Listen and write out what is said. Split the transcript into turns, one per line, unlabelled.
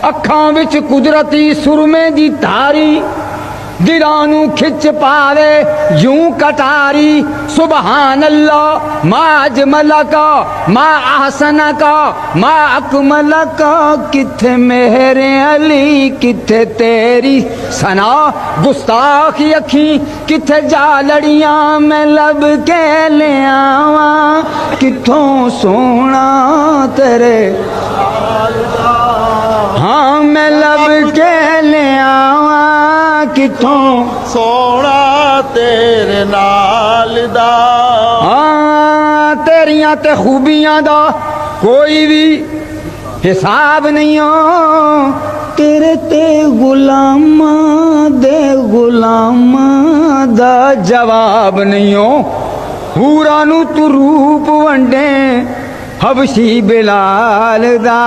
अखां विच कुदरती सुरमे दी धारी दिलां नू खिच पावे यूं कटारी सुबहान अल्लाह मा अजमल का मा आहसन का मा अकमल का किथे मेरे अली किथे तेरी सना गुस्ताखी अखी किथे जा लड़ियां मैं लब के ले आवा किथों सोना तेरे हाँ मैं लब के ले आवा किथों
सोना तेरे नाल दा
हाँ तेरियां ते खूबियां दा कोई भी हिसाब नहीं हो तेरे ते गुलामा दा जवाब नहीं हो पूरा नू तू रूप वंडे हबशी बिलाल दा।